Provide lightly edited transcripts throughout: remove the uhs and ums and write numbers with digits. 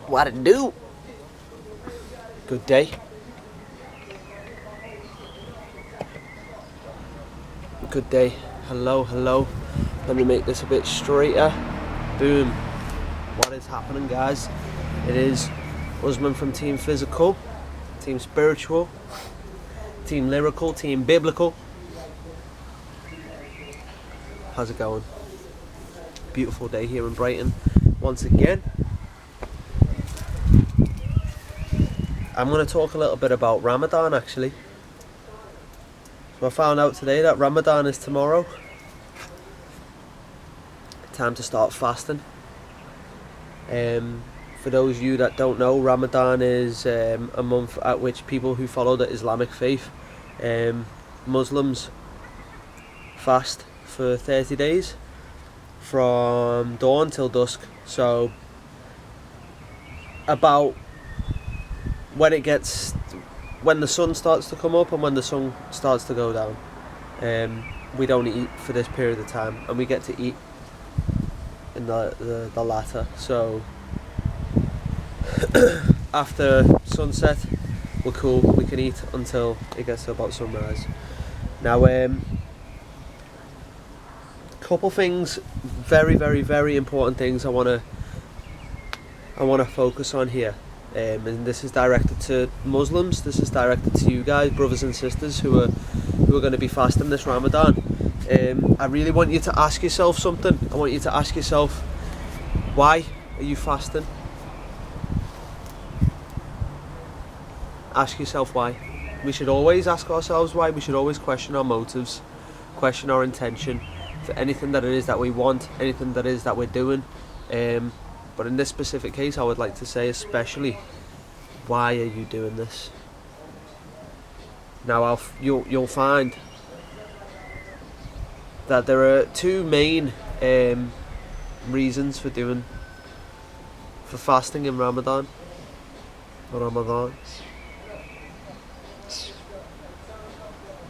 What it do? Good day. Good day. Hello, hello. Let me make this a bit straighter. Boom. What is happening, guys? It is Usman from Team Physical, Team Spiritual, Team Lyrical, Team Biblical. How's it going? Beautiful day here in Brighton once again. I'm going to talk a little bit about Ramadan actually. So I found out today that Ramadan is tomorrow. Time to start fasting. For those of you that don't know, Ramadan is a month at which people who follow the Islamic faith, Muslims, fast for 30 days from dawn till dusk. So about when the sun starts to come up and when the sun starts to go down, we don't eat for this period of time, and we get to eat in the latter. So after sunset we're cool, we can eat until it gets to about sunrise. Now couple things, very important things I want to focus on here. And this is directed to Muslims, this is directed to you guys, brothers and sisters who are going to be fasting this Ramadan. I really want you to ask yourself something. I want you to ask yourself, why are you fasting? Ask yourself why. We should always ask ourselves why. We should always question our motives, question our intention for anything that it is that we want, anything that it is that we're doing. But in this specific case, I would like to say especially, why are you doing this? Now you'll find that there are two main reasons for fasting in Ramadan.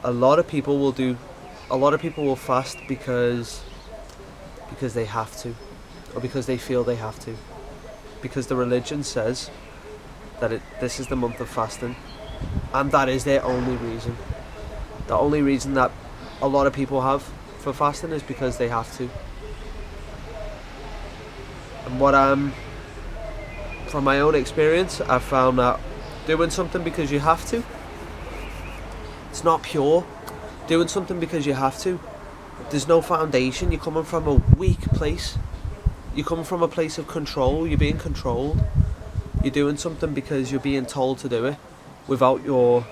A lot of people will fast because they have to, or because they feel they have to, because the religion says that this is the month of fasting, and that is their only reason. The only reason that a lot of people have for fasting is because they have to. And from my own experience, I've found that doing something because you have to, it's not pure. Doing something because you have to, there's no foundation. You're coming from a weak place. You come from a place of control. You're being controlled. You're doing something because you're being told to do it without your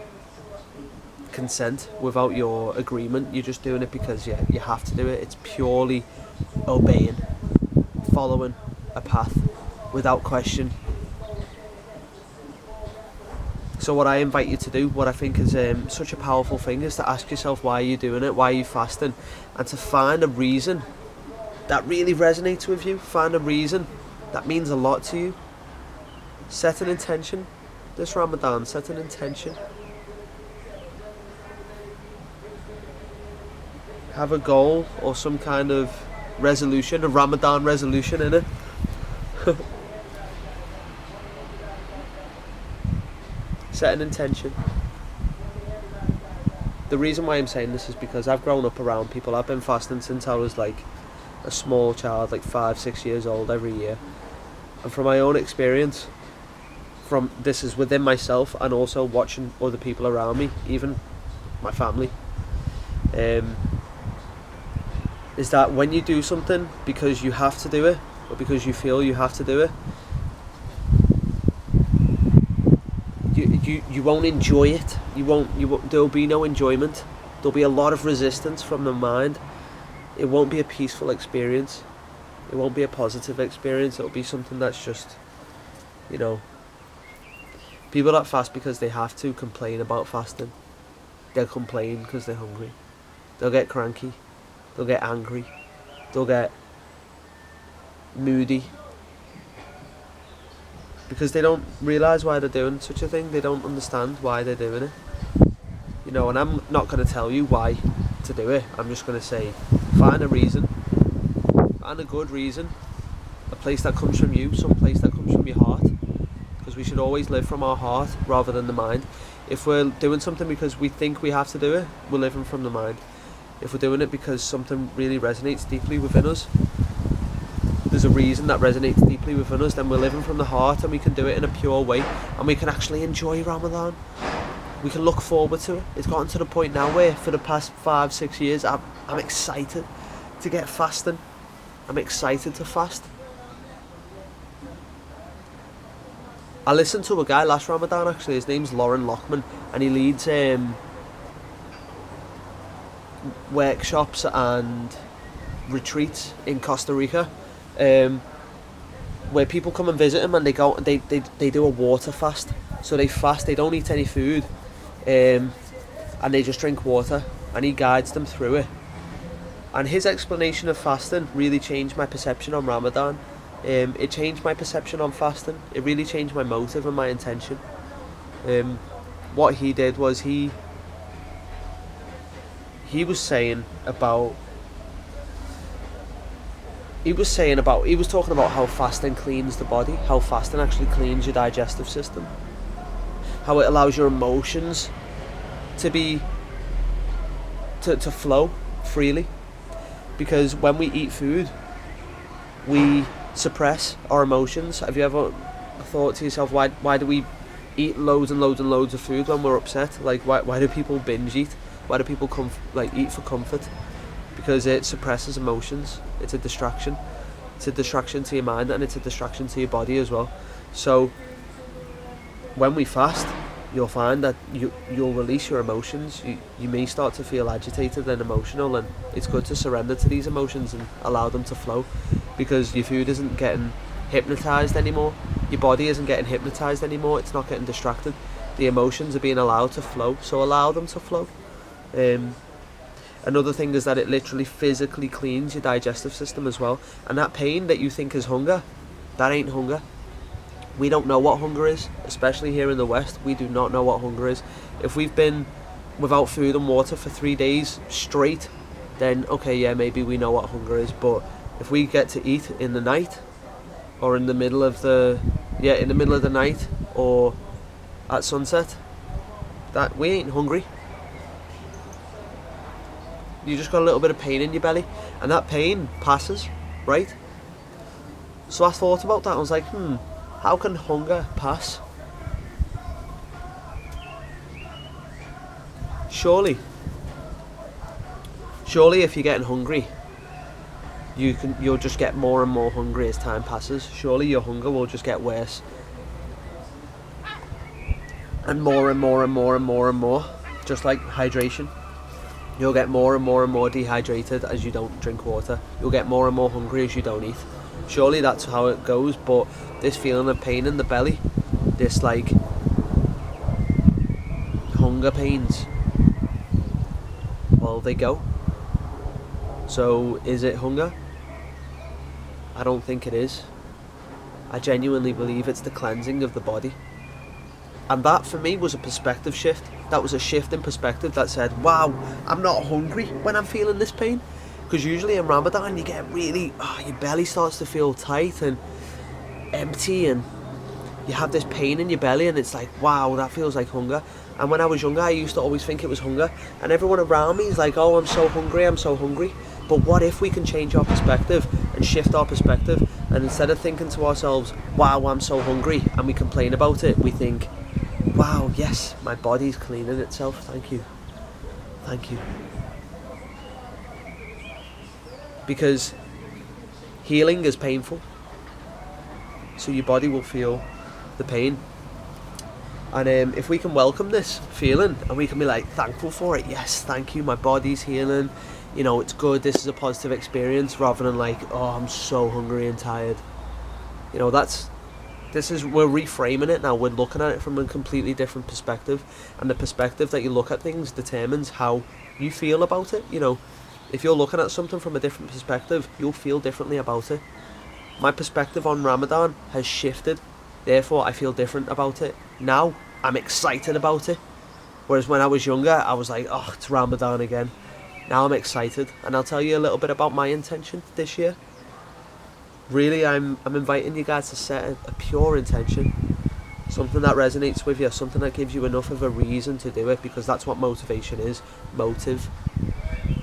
consent, without your agreement. You're just doing it because you have to do it. It's purely obeying, following a path without question. So what I invite you to do, what I think is such a powerful thing, is to ask yourself why you're doing it, why are you fasting, and to find a reason that really resonates with you. Find a reason that means a lot to you. Set an intention this Ramadan. Set an intention. Have a goal or some kind of resolution, a Ramadan resolution in it. Set an intention. The reason why I'm saying this is because I've grown up around people. I've been fasting since I was like a small child, like 5-6 years old, every year. And from my own experience, this is within myself and also watching other people around me, even my family, is that when you do something because you have to do it, or because you feel you have to do it, you won't enjoy it. There'll be no enjoyment. There'll be a lot of resistance from the mind. It won't be a peaceful experience. It won't be a positive experience. It'll be something that's just, people that fast because they have to complain about fasting. They'll complain because they're hungry. They'll get cranky. They'll get angry. They'll get moody. Because they don't realise why they're doing such a thing. They don't understand why they're doing it. And I'm not going to tell you why to do it. I'm just going to say, find a reason. Find a good reason. A place that comes from you, some place that comes from your heart. We should always live from our heart rather than the mind. If we're doing something because we think we have to do it, we're living from the mind. If we're doing it because something really resonates deeply within us, there's a reason that resonates deeply within us, then we're living from the heart, and we can do it in a pure way, and we can actually enjoy Ramadan. We can look forward to it. It's gotten to the point now where for the past 5-6 years I'm excited to get fasting. I'm excited to fast. I listened to a guy last Ramadan, actually. His name's Lauren Lockman, and he leads workshops and retreats in Costa Rica, where people come and visit him, and they do a water fast. So they fast, they don't eat any food, and they just drink water, and he guides them through it. And his explanation of fasting really changed my perception on Ramadan. It changed my perception on fasting. It really changed my motive and my intention. What he did was he was talking about how fasting cleans the body, how fasting actually cleans your digestive system, how it allows your emotions to flow freely. Because when we eat food, we suppress our emotions. Have you ever thought to yourself, why do we eat loads and loads and loads of food when we're upset? Like, why do people binge eat? Why do people eat for comfort? Because it suppresses emotions. It's a distraction. It's a distraction to your mind, and it's a distraction to your body as well. So when we fast, you'll find that you'll release your emotions. You may start to feel agitated and emotional, and it's good to surrender to these emotions and allow them to flow, because your food isn't getting hypnotized anymore. Your body isn't getting hypnotized anymore. It's not getting distracted. The emotions are being allowed to flow, so allow them to flow. Another thing is that it literally physically cleans your digestive system as well. And that pain that you think is hunger, that ain't hunger. We don't know what hunger is, especially here in the West. We do not know what hunger is. If we've been without food and water for 3 days straight, then okay, yeah, maybe we know what hunger is. But if we get to eat in the night, or in the middle of the night, or at sunset, that we ain't hungry. You just got a little bit of pain in your belly, and that pain passes, right? So I thought about that. I was like, how can hunger pass? Surely if you're getting hungry, you'll just get more and more hungry as time passes. Surely your hunger will just get worse, and more and more and more and more and more, just like hydration. You'll get more and more and more dehydrated as you don't drink water. You'll get more and more hungry as you don't eat. Surely that's how it goes. But this feeling of pain in the belly, this like hunger pains, well, they go. So is it hunger? I don't think it is. I genuinely believe it's the cleansing of the body. And that for me was a perspective shift. That was a shift in perspective that said, wow, I'm not hungry when I'm feeling this pain. Because usually in Ramadan you get really, your belly starts to feel tight and empty, and you have this pain in your belly, and it's like, wow, that feels like hunger. And when I was younger, I used to always think it was hunger, and everyone around me is like, oh, I'm so hungry. But what if we can change our perspective and shift our perspective, and instead of thinking to ourselves, wow, I'm so hungry, and we complain about it, we think, wow, yes, my body's cleaning itself, thank you. Because healing is painful, so your body will feel the pain. And if we can welcome this feeling, and we can be like thankful for it, yes, thank you, my body's healing, it's good, this is a positive experience, rather than like, oh, I'm so hungry and tired. We're reframing it now. We're looking at it from a completely different perspective, and the perspective that you look at things determines how you feel about it. If you're looking at something from a different perspective, you'll feel differently about it. My perspective on Ramadan has shifted, therefore I feel different about it. Now I'm excited about it, whereas when I was younger I was like, oh, it's Ramadan again. Now I'm excited, and I'll tell you a little bit about my intention this year. Really, I'm inviting you guys to set a pure intention. something that resonates with you, something that gives you enough of a reason to do it, because that's what motivation is.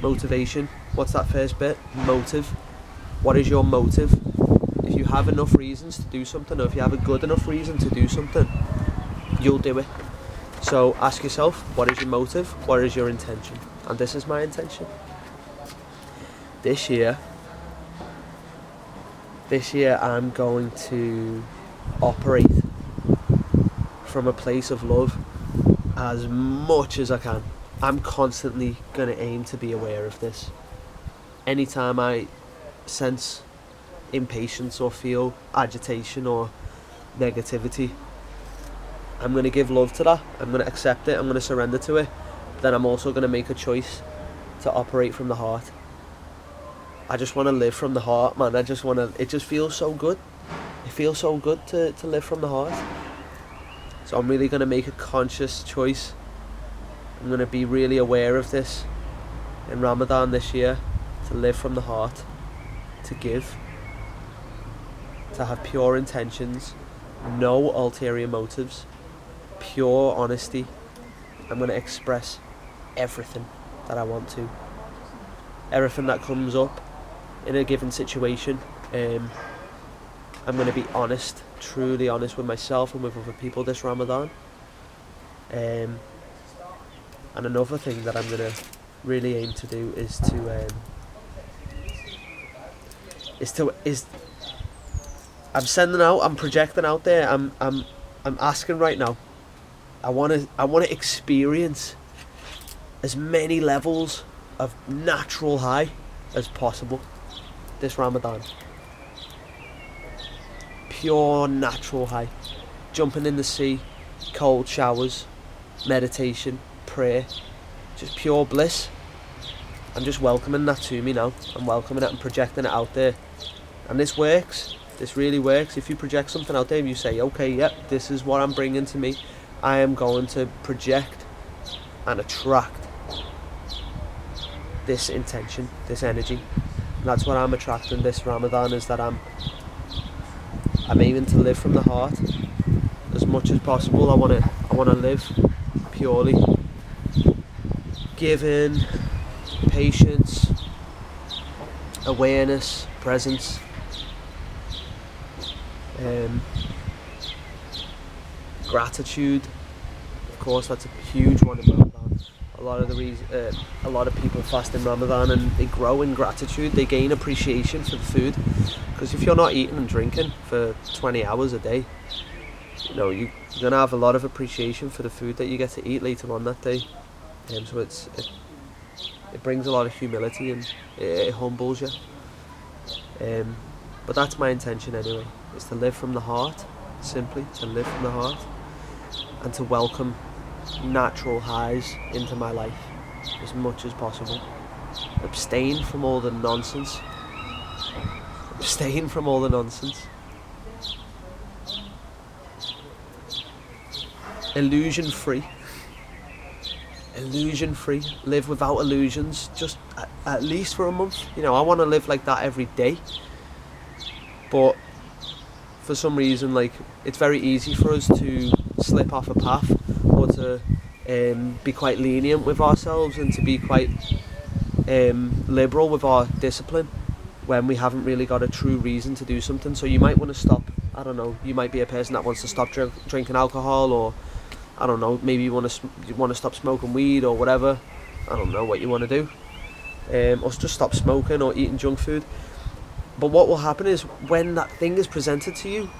Motivation. What's that first bit? Motive. What is your motive? If you have enough reasons to do something, or if you have a good enough reason to do something, you'll do it. So ask yourself, what is your motive? What is your intention? And this is my intention. This year I'm going to operate from a place of love as much as I can. I'm constantly going to aim to be aware of this. Anytime I sense impatience or feel agitation or negativity, I'm going to give love to that. I'm going to accept it. I'm going to surrender to it. Then I'm also going to make a choice to operate from the heart. I just want to live from the heart, man. It just feels so good. It feels so good to live from the heart. So I'm really going to make a conscious choice. I'm going to be really aware of this in Ramadan this year, to live from the heart, to give, to have pure intentions, no ulterior motives, pure honesty. I'm going to express everything that I want to. Everything that comes up in a given situation, I'm going to be honest, truly honest with myself and with other people this Ramadan. And another thing that I'm going to really aim to do is I'm sending out, I'm projecting out there, I'm asking right now. I want to experience as many levels of natural high as possible this Ramadan. Pure natural high. Jumping in the sea, cold showers, meditation, prayer, just pure bliss. I'm just welcoming that to me now. I'm welcoming it and projecting it out there. And this works. This really works. If you project something out there, if you say, okay, yep, this is what I'm bringing to me, I am going to project and attract this intention, this energy. And that's what I'm attracting this Ramadan, is that I'm aiming to live from the heart as much as possible. I want to live purely, giving, patience, awareness, presence, gratitude. Of course, that's a huge one in Ramadan. A lot of people fast in Ramadan and they grow in gratitude. They gain appreciation for the food, because if you're not eating and drinking for 20 hours a day, you're gonna have a lot of appreciation for the food that you get to eat later on that day. So it brings a lot of humility and it humbles you. But that's my intention anyway, is to live from the heart, simply to live from the heart, and to welcome natural highs into my life as much as possible. Abstain from all the nonsense. Abstain from all the nonsense. Illusion free. Live without illusions, just at least for a month. I want to live like that every day, but for some reason, it's very easy for us to slip off a path, or to be quite lenient with ourselves, and to be quite liberal with our discipline when we haven't really got a true reason to do something. So you might want to stop, I don't know, you might be a person that wants to stop drinking alcohol, or I don't know, maybe you want to stop smoking weed or whatever. I don't know what you want to do, or just stop smoking or eating junk food. But what will happen is, when that thing is presented to you,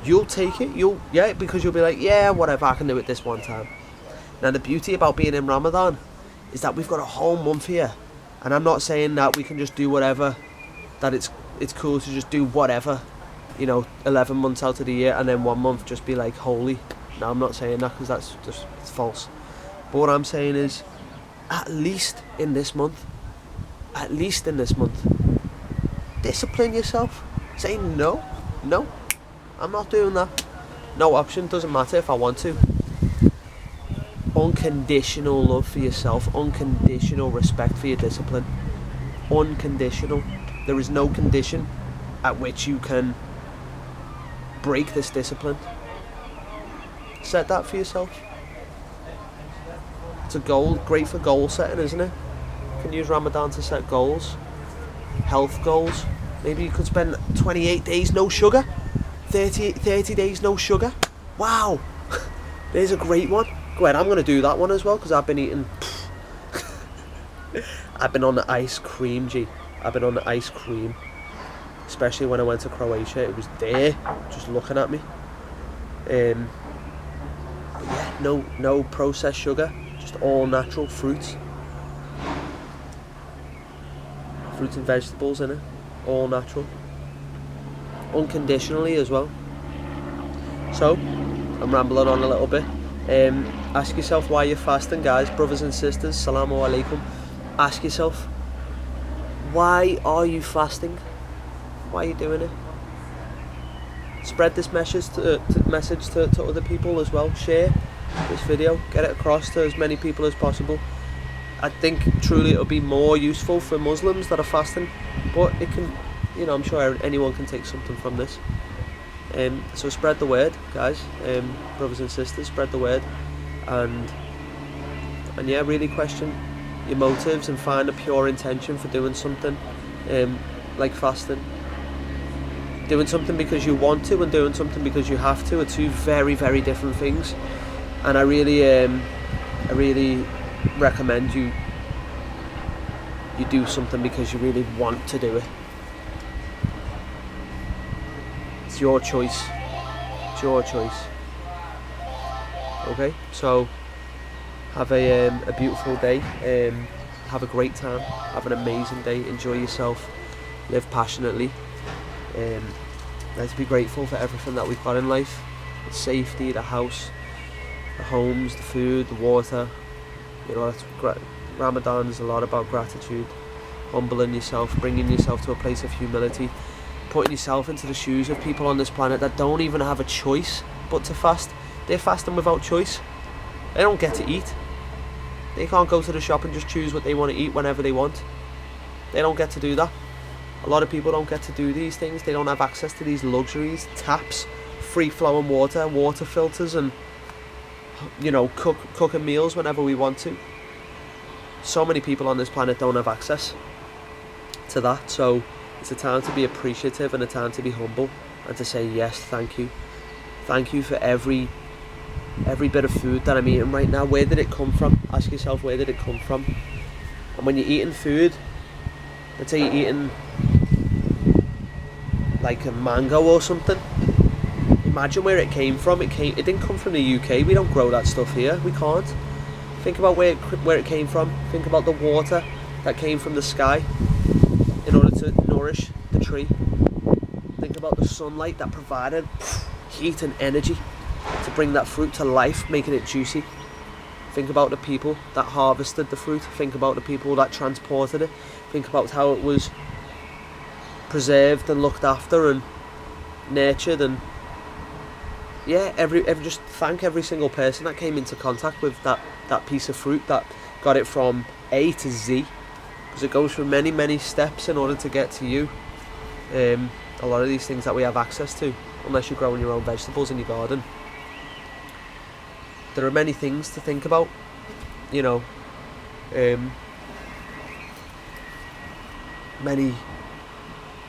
you'll take it. Because you'll be like, yeah, whatever, I can do it this one time. Now the beauty about being in Ramadan is that we've got a whole month here, and I'm not saying that we can just do whatever, that it's cool to just do whatever, 11 months out of the year, and then 1 month just be like holy. No, I'm not saying that, because that's just, it's false. But what I'm saying is, at least in this month, discipline yourself. Say no, I'm not doing that. No option, doesn't matter if I want to. Unconditional love for yourself, unconditional respect for your discipline. Unconditional. There is no condition at which you can break this discipline. Set that for yourself. It's a goal, great for goal setting, isn't it? You can use Ramadan to set goals, health goals. Maybe you could spend 28 days no sugar, 30 days no sugar. Wow, there's a great one. Go ahead, I'm going to do that one as well, because I've been eating... I've been on the ice cream, G. I've been on the ice cream. Especially when I went to Croatia, it was there, just looking at me. But yeah, no processed sugar, just all natural fruits. Fruits and vegetables in it, all natural. Unconditionally as well. So, I'm rambling on a little bit. Ask yourself why you're fasting, guys, brothers and sisters. Salamu alaikum. Ask yourself, why are you fasting? Why are you doing it? Spread this message to other people as well. Share this video, get it across to as many people as possible. I think truly it'll be more useful for Muslims that are fasting, but it can, you know, I'm sure anyone can take something from this. So spread the word, guys, brothers and sisters, spread the word, and yeah, really question your motives and find a pure intention for doing something, like fasting. Doing something because you want to and doing something because you have to are two very, very different things. And I really recommend you do something because you really want to do it. It's your choice. It's your choice. Okay, so have a beautiful day. Have a great time. Have an amazing day. Enjoy yourself. Live passionately. Let's be grateful for everything that we've got in life. The safety, the house, the homes, the food, the water. You know, Ramadan is a lot about gratitude, humbling yourself, bringing yourself to a place of humility, putting yourself into the shoes of people on this planet that don't even have a choice but to fast. They're fasting without choice. They don't get to eat. They can't go to the shop and just choose what they want to eat whenever they want. They don't get to do that. A lot of people don't get to do these things. They don't have access to these luxuries, taps, free flowing water, water filters, and, you know, cooking meals whenever we want to. So many people on this planet don't have access to that. So it's a time to be appreciative and a time to be humble and to say yes, thank you. Thank you for every bit of food that I'm eating right now. Where did it come from? Ask yourself, where did it come from? And when you're eating food, let's say you're eating like a mango or something, imagine where it came from. It didn't come from the UK. We don't grow that stuff here. We can't. Think about where it came from. Think about the water that came from the sky in order to nourish the tree. Think about the sunlight that provided heat and energy to bring that fruit to life, making it juicy. Think about the people that harvested the fruit. Think about the people that transported it. Think about how it was preserved and looked after and nurtured, and yeah, just thank every single person that came into contact with that piece of fruit, that got it from A to Z, because it goes through many steps in order to get to you. A lot of these things that we have access to, unless you're growing your own vegetables in your garden, there are many things to think about, you know.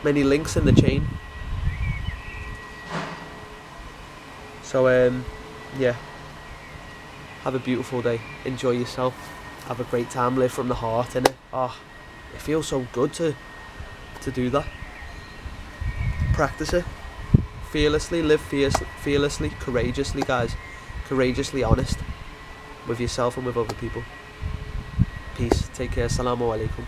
Many links in the chain. So yeah, have a beautiful day, enjoy yourself, have a great time, live from the heart, innit? It feels so good to do that. Practice it fearlessly, live fearlessly, courageously, guys, courageously honest with yourself and with other people. Peace, take care, assalamu alaikum.